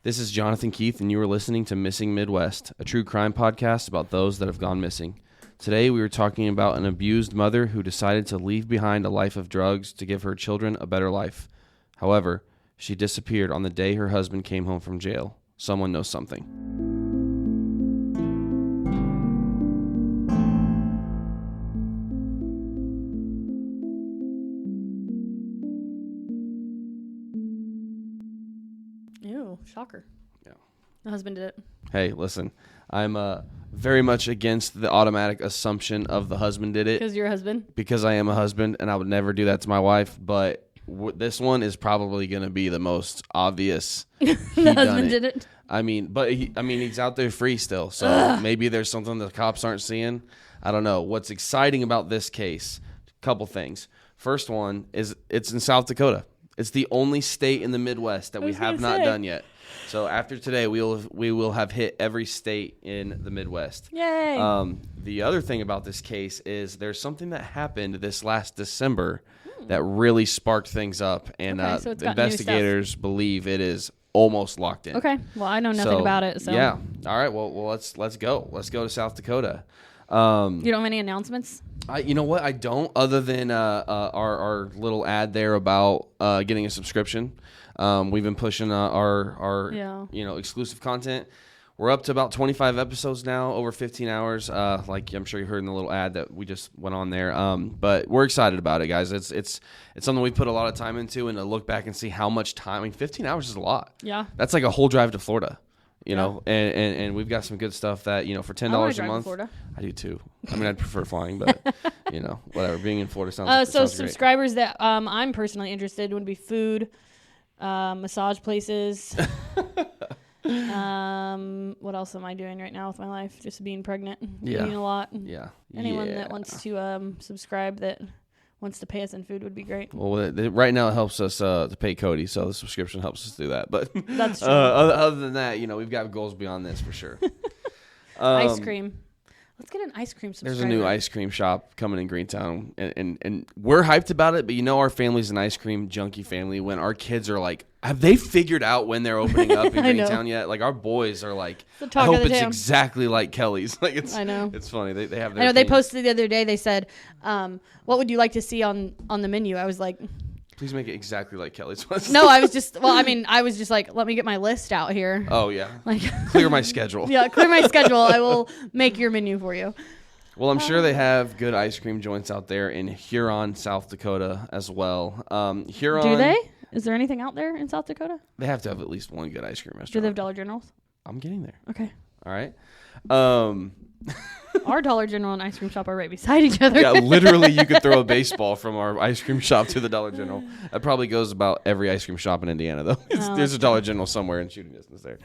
This is Jonathan Keith, and you are listening to Missing Midwest, a true crime podcast about those that have gone missing. Today, we are talking about an abused mother who decided to leave behind a life of drugs to give her children a better life. However, she disappeared on the day her husband came home from jail. Someone knows something. Ew, shocker. Yeah. The husband did it. Hey, listen, I'm very much against the automatic assumption of the husband did it. Because you're a husband? Because I am a husband, and I would never do that to my wife, but this one is probably going to be the most obvious. The husband did it? I mean, he's out there free still, so maybe there's something the cops aren't seeing. I don't know. What's exciting about this case, a couple things. First one is it's in South Dakota. It's the only state in the Midwest that we have not done yet. So after today, we will have hit every state in the Midwest. Yay! The other thing about this case is there's something that happened this last December that really sparked things up, and so investigators believe it is almost locked in. Okay. Well, I know nothing about it. So yeah. All right. Well, let's go. Let's go to South Dakota. You don't have any announcements? You know what? I don't, other than our little ad there about getting a subscription. We've been pushing our exclusive content. We're up to about 25 episodes now, over 15 hours. Like I'm sure you heard in the little ad that we just went on there. But we're excited about it, guys. It's something we put a lot of time into, and to look back and see how much time. I mean, 15 hours is a lot. Yeah. That's like a whole drive to Florida. You know, and we've got some good stuff that, for $10 a month. Florida. I do too. I mean, I'd prefer flying, but whatever. Being in Florida sounds so sounds subscribers that I'm personally interested in would be food, massage places. What else am I doing right now with my life? Just being pregnant, eating a lot. Yeah. Anyone that wants to subscribe that wants to pay us in food would be great. Well, right now it helps us to pay Cody, so the subscription helps us do that. But that's true. Other than that, we've got goals beyond this for sure. Ice cream. Let's get an ice cream subscriber. There's a new ice cream shop coming in Greentown, and we're hyped about it, but our family's an ice cream junkie family. When our kids are like, have they figured out when they're opening up in Greentown yet? Like, our boys are like, I hope it's exactly like Kelly's. Like, I know. It's funny. They have their I know. They posted the other day, they said, what would you like to see on the menu? I was like, please make it exactly like Kelly's. No, I was just like, let me get my list out here. Oh, yeah. Like, clear my schedule. Yeah, clear my schedule. I will make your menu for you. Well, I'm sure they have good ice cream joints out there in Huron, South Dakota as well. Huron. Do they? Is there anything out there in South Dakota? They have to have at least one good ice cream restaurant. Do they have Dollar Generals? I'm getting there. Okay. All right. Our Dollar General and ice cream shop are right beside each other. Yeah, literally, you could throw a baseball from our ice cream shop to the Dollar General. That probably goes about every ice cream shop in Indiana, though. There's a Dollar General somewhere in shooting distance there.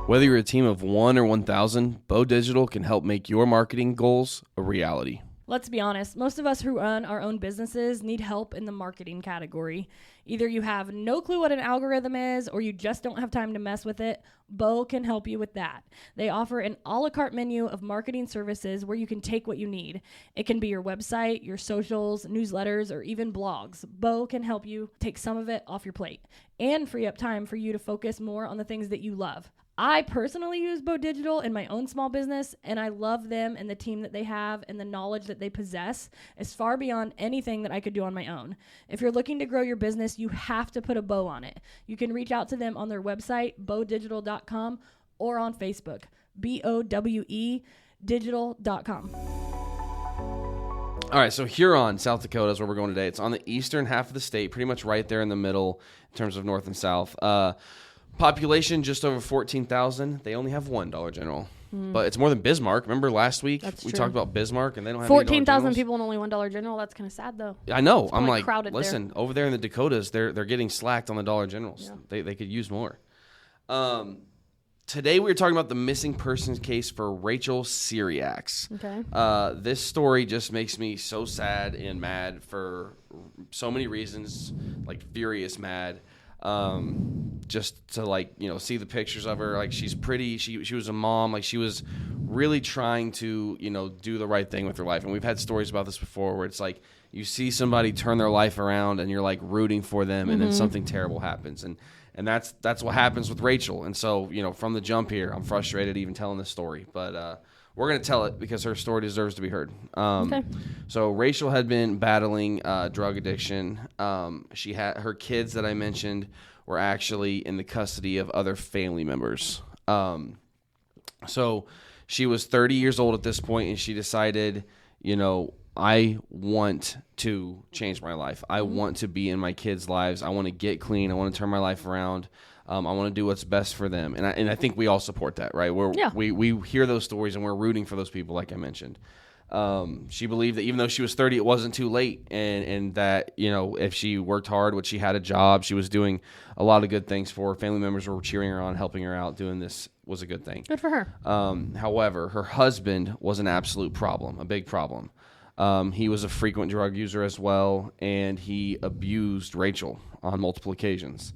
Whether you're a team of 1 or 1,000, Bo Digital can help make your marketing goals a reality. Let's be honest, most of us who run our own businesses need help in the marketing category. Either you have no clue what an algorithm is or you just don't have time to mess with it, Bo can help you with that. They offer an a la carte menu of marketing services where you can take what you need. It can be your website, your socials, newsletters, or even blogs. Bo can help you take some of it off your plate and free up time for you to focus more on the things that you love. I personally use Bo Digital in my own small business, and I love them and the team that they have and the knowledge that they possess is far beyond anything that I could do on my own. If you're looking to grow your business, you have to put a bow on it. You can reach out to them on their website, bowdigital.com, or on Facebook, BOWE digital.com. All right, so Huron, South Dakota is where we're going today. It's on the eastern half of the state, pretty much right there in the middle in terms of north and south. Population just over 14,000. They only have one Dollar General, but it's more than Bismarck. Remember last week we talked about Bismarck, and they don't have 14,000 people and only one Dollar General. That's kind of sad, though. I know. I'm like, listen, there. Over there in the Dakotas, they're getting slacked on the Dollar Generals. Yeah. They could use more. Today we were talking about the missing persons case for Rachel Cyriacks. Okay. This story just makes me so sad and mad for so many reasons, like furious mad. Just to see the pictures of her, like she's pretty, she was a mom, like she was really trying to, do the right thing with her life. And we've had stories about this before where it's like you see somebody turn their life around and you're like rooting for them and then something terrible happens. And And that's what happens with Rachel. And so, from the jump here, I'm frustrated even telling this story. But we're going to tell it because her story deserves to be heard. Okay. So Rachel had been battling drug addiction. She had her kids that I mentioned were actually in the custody of other family members. So she was 30 years old at this point, and she decided, I want to change my life. I want to be in my kids' lives. I want to get clean. I want to turn my life around. I want to do what's best for them. And I think we all support that, right? We hear those stories and we're rooting for those people, like I mentioned. She believed that even though she was 30, it wasn't too late. And that, if she worked hard, which she had a job, she was doing a lot of good things for her. Family members were cheering her on, helping her out, doing this was a good thing. Good for her. However, her husband was an absolute problem, a big problem. He was a frequent drug user as well, and he abused Rachel on multiple occasions.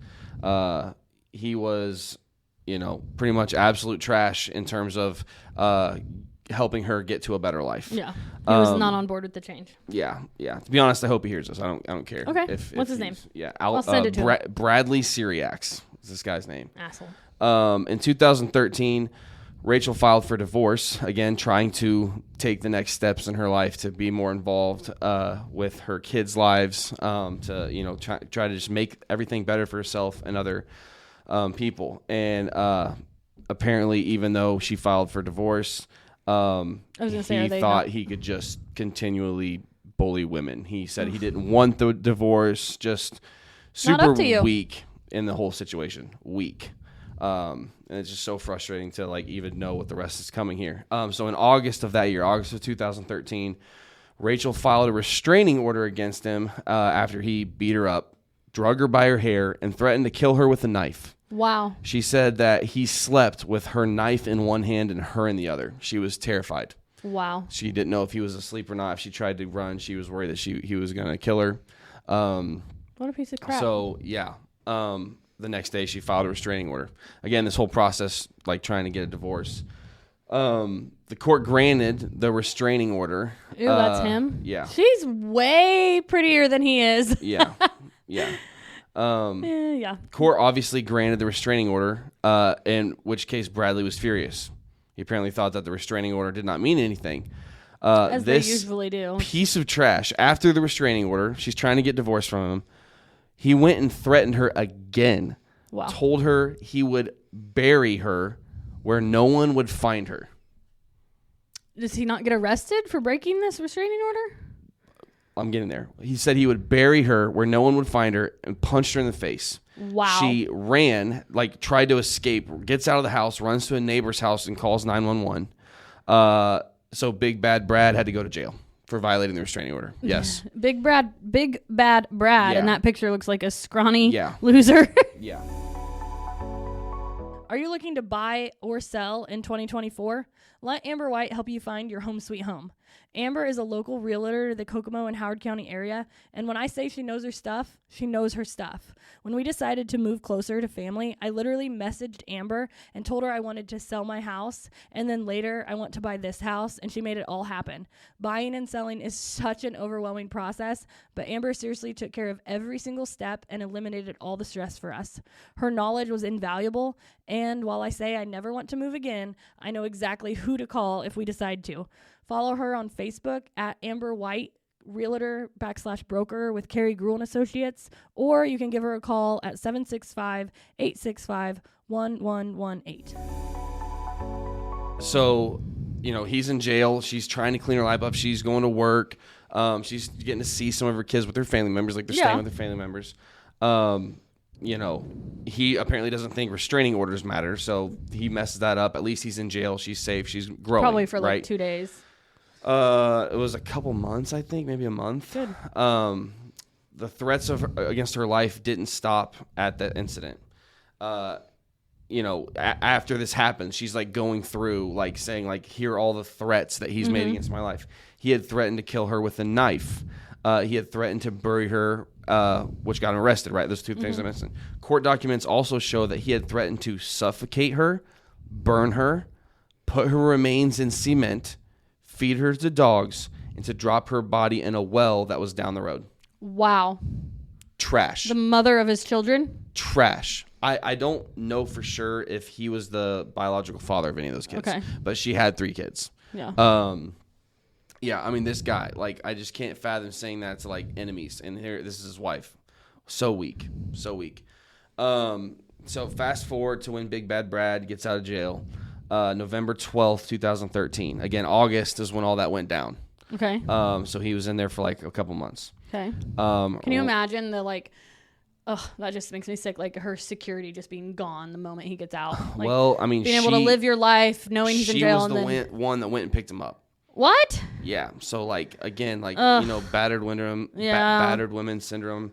He was, pretty much absolute trash in terms of helping her get to a better life. Yeah, he was not on board with the change. Yeah. To be honest, I hope he hears this. I don't care. Okay. What's his name? Yeah, I'll send it to him. Bradley Cyriacks is this guy's name. Asshole. In 2013. Rachel filed for divorce, again, trying to take the next steps in her life to be more involved with her kids' lives, to try to just make everything better for herself and other people. And apparently, even though she filed for divorce, he thought he could just continually bully women. He said he didn't want the divorce, just super weak in the whole situation. Weak. And it's just so frustrating to even know what the rest is coming here. So in August of that year, August of 2013, Rachel filed a restraining order against him after he beat her up, drug her by her hair, and threatened to kill her with a knife. Wow. She said that he slept with her knife in one hand and her in the other. She was terrified. Wow. She didn't know if he was asleep or not. If she tried to run, she was worried that he was going to kill her. What a piece of crap. So, yeah. The next day, she filed a restraining order. Again, this whole process, trying to get a divorce. The court granted the restraining order. Ew, that's him? Yeah. She's way prettier than he is. Yeah. Court obviously granted the restraining order, in which case Bradley was furious. He apparently thought that the restraining order did not mean anything. As they usually do. Piece of trash. After the restraining order, she's trying to get divorced from him. He went and threatened her again. Wow. Told her he would bury her where no one would find her. Does he not get arrested for breaking this restraining order? I'm getting there. He said he would bury her where no one would find her and punched her in the face. Wow. She ran, tried to escape, gets out of the house, runs to a neighbor's house and calls 911. So Big Bad Brad had to go to jail for violating the restraining order. Yes. Big Bad Brad, Yeah. and that picture looks like a scrawny Yeah. loser. Yeah. Are you looking to buy or sell in 2024? Let Amber White help you find your home sweet home. Amber is a local realtor to the Kokomo and Howard County area, and when I say she knows her stuff, she knows her stuff. When we decided to move closer to family, I literally messaged Amber and told her I wanted to sell my house, and then later I want to buy this house, and she made it all happen. Buying and selling is such an overwhelming process, but Amber seriously took care of every single step and eliminated all the stress for us. Her knowledge was invaluable, and while I say I never want to move again, I know exactly who to call if we decide to. Follow her on Facebook at Amber White, Realtor /broker with Carrie Gruhl and Associates, or you can give her a call at 765-865-1118. So, he's in jail. She's trying to clean her life up. She's going to work. She's getting to see some of her kids with her family members, they're staying with their family members. He apparently doesn't think restraining orders matter, so he messes that up. At least he's in jail. She's safe. She's growing. Probably for right? 2 days. It was a couple months, I think, maybe a month. Good. The threats against her life didn't stop at that incident. After this happened, she's going through, saying, here are all the threats that he's made against my life. He had threatened to kill her with a knife. He had threatened to bury her, which got him arrested, right? Those two things I mentioned. Court documents also show that he had threatened to suffocate her, burn her, put her remains in cement, feed her to dogs, and to drop her body in a well that was down the road. Wow. Trash. The mother of his children? Trash. I don't know for sure if he was the biological father of any of those kids. Okay. But she had 3 kids. Yeah. Yeah, I mean, this guy, like, I just can't fathom saying that to, like, enemies. And here, this is his wife. So weak. So weak. So fast forward to when Big Bad Brad gets out of jail. November 12th, 2013. Again, August is when all that went down. Okay. So he was in there for, like, a couple months. Okay. Can you imagine the, like... Oh, that just makes me sick. Like her security just being gone the moment he gets out. Like, well, I mean, being able to live your life knowing he's in jail. She was the one that went and picked him up. What? Yeah. So like again, like you know, battered women syndrome,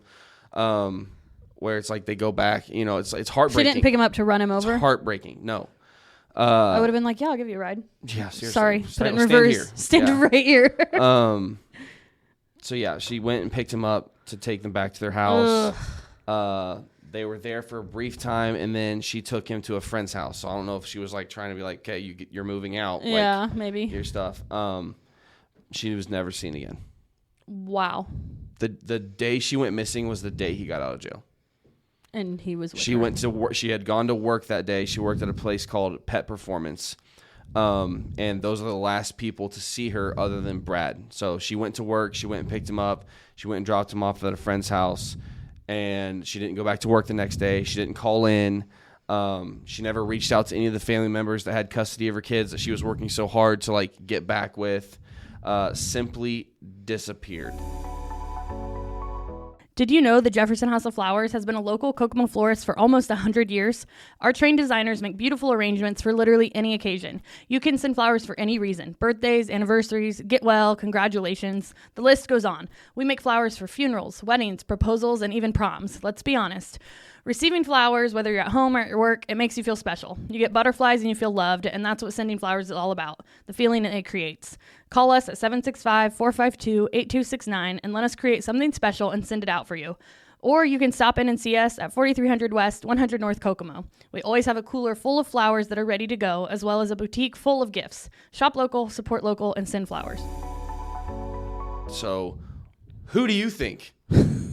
where it's like they go back. You know, it's heartbreaking. She didn't pick him up to run him over. It's heartbreaking. No. I would have been like, yeah, I'll give you a ride. Yeah. Seriously. Sorry, put it in reverse. Stand right here. So yeah, she went and picked him up to take them back to their house. They were there for a brief time, and then she took him to a friend's house. So I don't know if she was like trying to be like, "Okay, you're moving out." Yeah, like, maybe your stuff. She was never seen again. Wow. The day she went missing was the day he got out of jail. And he was. She went to work. She had gone to work that day. She worked at a place called Pet Performance. And those are the last people to see her other than Brad. So she went to work. She went and picked him up. She went and dropped him off at a friend's house. And she didn't go back to work the next day. She didn't call in. She never reached out to any of the family members that had custody of her kids that she was working so hard to like get back with. Simply disappeared. Did you know the Jefferson House of Flowers has been a local Kokomo florist for almost 100 years? Our trained designers make beautiful arrangements for literally any occasion. You can send flowers for any reason. Birthdays, anniversaries, get well, congratulations. The list goes on. We make flowers for funerals, weddings, proposals, and even proms. Let's be honest. Receiving flowers, whether you're at home or at your work, it makes you feel special. You get butterflies and you feel loved, and that's what sending flowers is all about, the feeling it creates. Call us at 765-452-8269 and let us create something special and send it out for you. Or you can stop in and see us at 4300 West, 100 North Kokomo. We always have a cooler full of flowers that are ready to go, as well as a boutique full of gifts. Shop local, support local, and send flowers. So, who do you think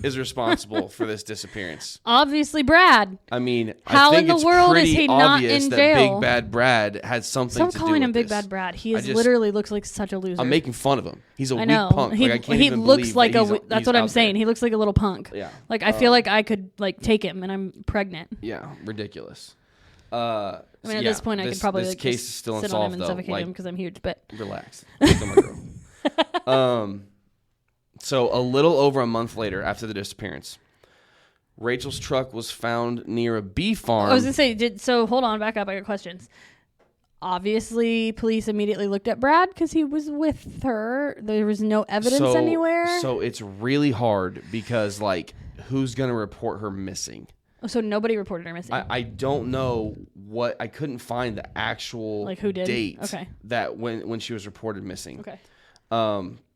is responsible for this disappearance? Obviously, Brad. I mean, how I think in the world is he not in that jail? Big Bad Brad had something to do with this. Stop calling him Big Bad Brad. He literally looks like such a loser. I'm making fun of him. He's a weak punk. He, like, I can't he even looks believe like that that's what I'm saying. There. He looks like a little punk. Yeah. Like I feel like I could like take him, and I'm pregnant. Yeah, ridiculous. I mean, at this point, I could probably this like, case is still sit unsolved, on him and suffocate him because I'm huge. But relax. Still my girl. So a little over a month later, after the disappearance, Rachel's truck was found near a bee farm. I was gonna say, hold on, back up. I got questions. Obviously, police immediately looked at Brad because he was with her. There was no evidence anywhere. So it's really hard because, like, who's gonna report her missing? So nobody reported her missing. I don't know what. I couldn't find the actual who did? date okay. that when she was reported missing. Okay.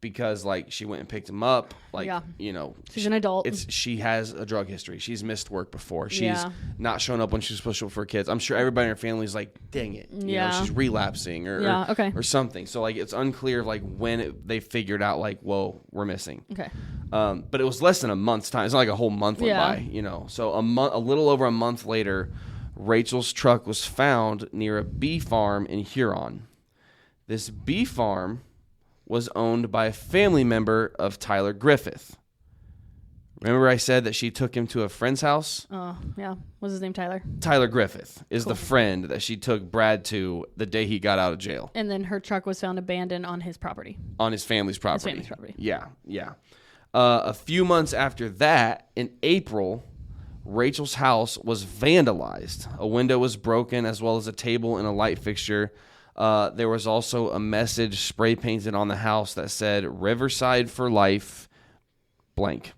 Because like she went and picked him up, like you know, she's an adult. She has a drug history. She's missed work before. She's not shown up when she's supposed to for her kids. I'm sure everybody in her family is like, dang it, you know, she's relapsing or something. So like it's unclear like when they figured out like, whoa, we're missing. Okay. But it was less than a month's time. It's not like a whole month went by, you know. So a little over a month later, Rachel's truck was found near a bee farm in Huron. This bee farm was owned by a family member of Tyler Griffith. Remember I said that she took him to a friend's house? Oh, yeah. What's his name, Tyler? Tyler Griffith is the friend that she took Brad to the day he got out of jail. And then her truck was found abandoned on his property. On his family's property. His family's property. Yeah, yeah. A few months after that, in April, Rachel's house was vandalized. A window was broken as well as a table and a light fixture. There was also a message spray painted on the house that said Riverside for life, blank.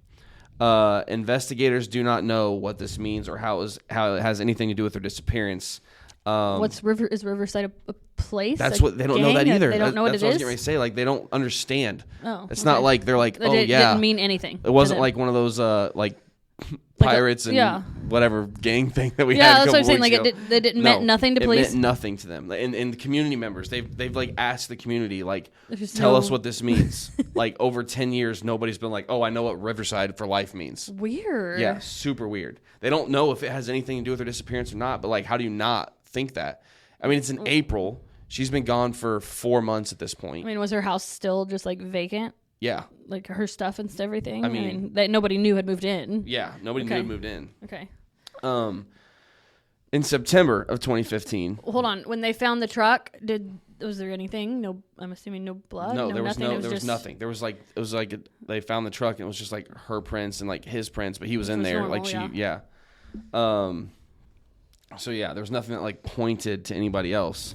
Investigators do not know what this means or how it has anything to do with her disappearance. Is Riverside a place? That's what they don't know that either. They don't know what it is. That's what I was getting ready to say. Like they don't understand. Oh, it's not like they're like, it didn't mean anything. It wasn't like one of those like pirates and whatever gang thing that we had. Yeah, that's what I'm saying. Like it didn't meant nothing to police. It meant nothing to them. And the community members, they've like asked the community, like, tell us what this means. Like over 10 years, nobody's been like, oh, I know what Riverside for life means. Weird. Yeah, super weird. They don't know if it has anything to do with her disappearance or not. But like, how do you not think that? I mean, it's in April. She's been gone for 4 months at this point. I mean, was her house still just like vacant? Yeah. Like her stuff and everything? I mean that nobody knew had moved in. Yeah, nobody knew had moved in. Okay. In September of 2015. Hold on. When they found the truck, was there anything? No, I'm assuming no blood. No, there was nothing. there was nothing. There was like it was like they found the truck and it was just like her prints and like his prints, but he was in there. Normal, like she, yeah. So yeah, there was nothing that like pointed to anybody else.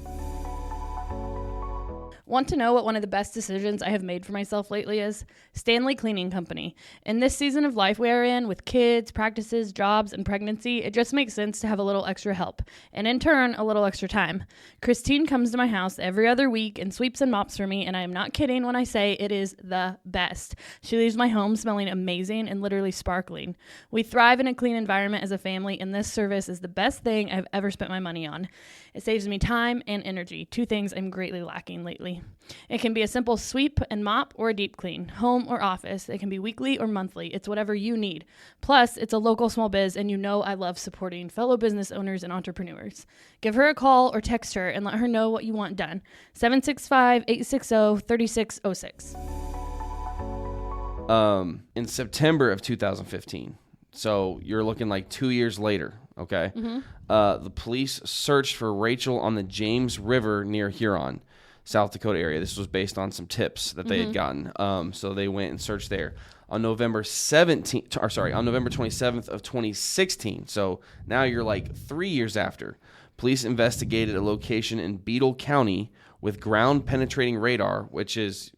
Want to know what one of the best decisions I have made for myself lately is? Stanley Cleaning Company. In this season of life we are in, with kids, practices, jobs, and pregnancy, it just makes sense to have a little extra help, and in turn, a little extra time. Christine comes to my house every other week and sweeps and mops for me, and I am not kidding when I say it is the best. She leaves my home smelling amazing and literally sparkling. We thrive in a clean environment as a family, and this service is the best thing I've ever spent my money on. It saves me time and energy, two things I'm greatly lacking lately. It can be a simple sweep and mop or a deep clean, home or office. It can be weekly or monthly. It's whatever you need. Plus, it's a local small biz, and you know I love supporting fellow business owners and entrepreneurs. Give her a call or text her and let her know what you want done. 765-860-3606. In September of 2015, so you're looking like 2 years later, okay? Mm-hmm. The police searched for Rachel on the James River near Huron, South Dakota area. This was based on some tips that they had gotten. So they went and searched there. On November 27th of 2016, so now you're like 3 years after, police investigated a location in Beadle County with ground penetrating radar, which is,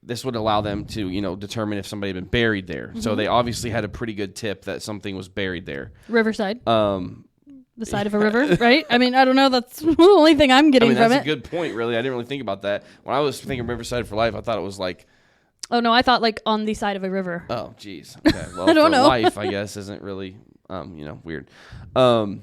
this would allow them to, determine if somebody had been buried there. Mm-hmm. So they obviously had a pretty good tip that something was buried there. Riverside. The side of a river, right? I mean, I don't know. That's the only thing I'm getting from it. That's a good point, really. I didn't really think about that. When I was thinking Riverside for life, I thought it was like... Oh, no, I thought like on the side of a river. Oh, geez. Okay. Well, I don't know. Life, I guess, isn't really, weird. So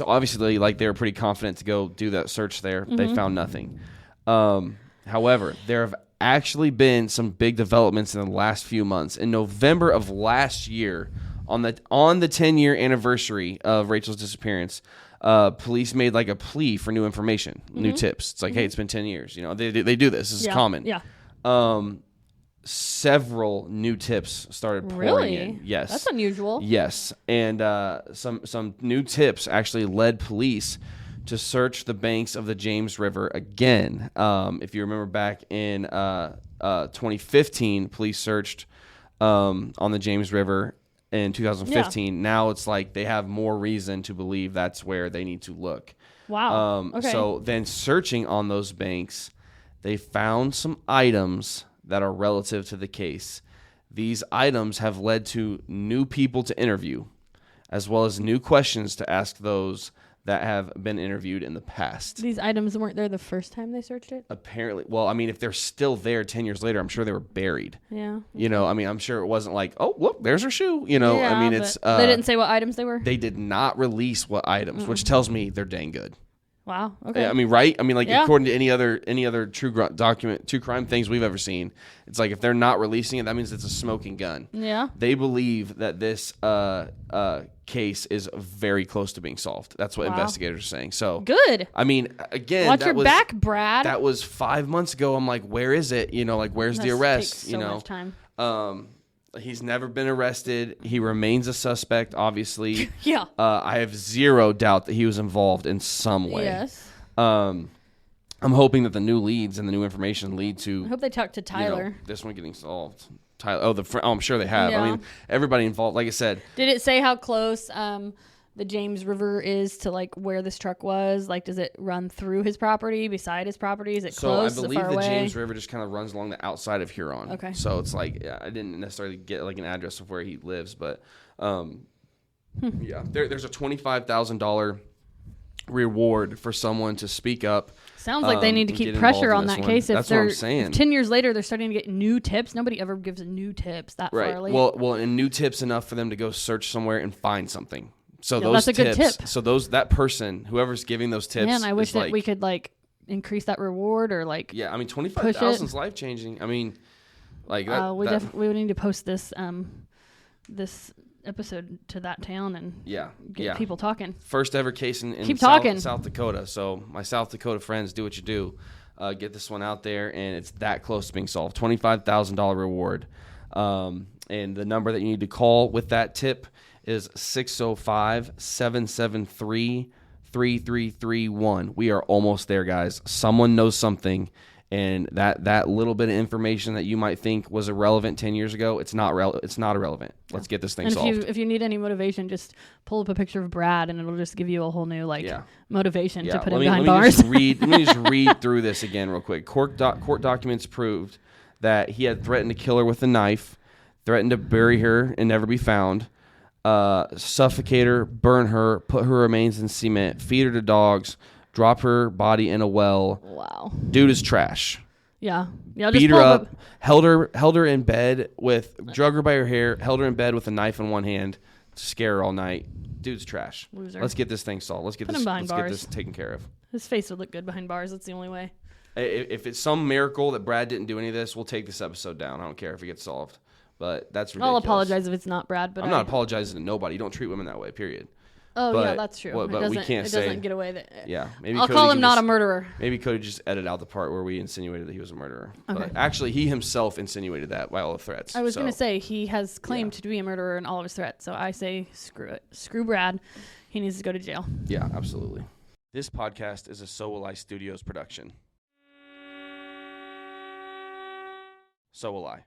obviously, like, they were pretty confident to go do that search there. Mm-hmm. They found nothing. However, there have actually been some big developments in the last few months. In November of last year, on the 10-year anniversary of Rachel's disappearance, police made like a plea for new information, new tips. It's like, hey, it's been 10 years. They do this. This is common. Yeah. Several new tips started pouring in. Yes. That's unusual. Yes. And some new tips actually led police to search the banks of the James River again. If you remember back in 2015, police searched on the James River in 2015. Yeah. Now it's like they have more reason to believe that's where they need to look. Wow. Okay. So then searching on those banks, they found some items that are relative to the case. These items have led to new people to interview, as well as new questions to ask those that have been interviewed in the past. These items weren't there the first time they searched it? Apparently. Well, I mean, if they're still there 10 years later, I'm sure they were buried. Yeah. I'm sure it wasn't like, oh, look, there's her shoe. It's... they didn't say what items they were? They did not release what items, which tells me they're dang good. Wow. Okay. I mean, right? I mean, like, according to any other true crime things we've ever seen, it's like if they're not releasing it, that means it's a smoking gun. Yeah. They believe that this case is very close to being solved. That's what investigators are saying. So good. I mean, again, watch your back, Brad. That was 5 months ago. I'm like, where is it? Where's the arrest? Takes so much time. He's never been arrested. He remains a suspect, obviously. Yeah. I have zero doubt that he was involved in some way. Yes. I'm hoping that the new leads and the new information lead to... I hope they talk to Tyler. This one getting solved. Tyler. I'm sure they have. Yeah. I mean, everybody involved, like I said. Did it say how close the James River is to like where this truck was? Like, does it run through his property, beside his property? Is it close? So I believe far the away? James River just kind of runs along the outside of Huron. Okay. So it's like, I didn't necessarily get like an address of where he lives, but there's a $25,000 reward for someone to speak up. Sounds like they need to keep pressure on that case. That's what I'm saying. If 10 years later they're starting to get new tips, nobody ever gives new tips that far late. Well, and new tips enough for them to go search somewhere and find something. So those that's a tips, good tip. So that person, whoever's giving those tips, man, I wish that we could like increase that reward or like. Yeah, I mean, 25,000 is life changing. I mean, like that. We would need to post this this episode to that town and get people talking. First ever case in South Dakota. So my South Dakota friends, do what you do. Get this one out there, and it's that close to being solved. $25,000 reward. And the number that you need to call with that tip is 605-773-3331. We are almost there, guys. Someone knows something. And that little bit of information that you might think was irrelevant 10 years ago, it's not irrelevant. Let's get this thing solved. If you need any motivation, just pull up a picture of Brad, and it'll just give you a whole new motivation to put him behind bars. Let me just read through this again real quick. Court documents proved that he had threatened to kill her with a knife, threatened to bury her and never be found, suffocate her, burn her, put her remains in cement, feed her to dogs, drop her body in a well. Wow. Dude is trash. Yeah. Beat her up, held her in bed drug her by her hair, held her in bed with a knife in one hand, scare her all night. Dude's trash. Loser. Let's get this thing solved. Let's get this taken care of. His face would look good behind bars. That's the only way. If it's some miracle that Brad didn't do any of this, we'll take this episode down. I don't care if it gets solved. But that's ridiculous. I'll apologize if it's not Brad, but I'm not apologizing to nobody. You don't treat women that way, period. Oh, yeah, that's true. But we can't say. It doesn't get away that. Yeah. I'll call him not a murderer. Maybe Cody just edit out the part where we insinuated that he was a murderer. Okay. But actually, he himself insinuated that by all the threats. I was going to say, he has claimed to be a murderer in all of his threats. So I say, screw it. Screw Brad. He needs to go to jail. Yeah, absolutely. This podcast is a So.Will.I.Studos production. So will I.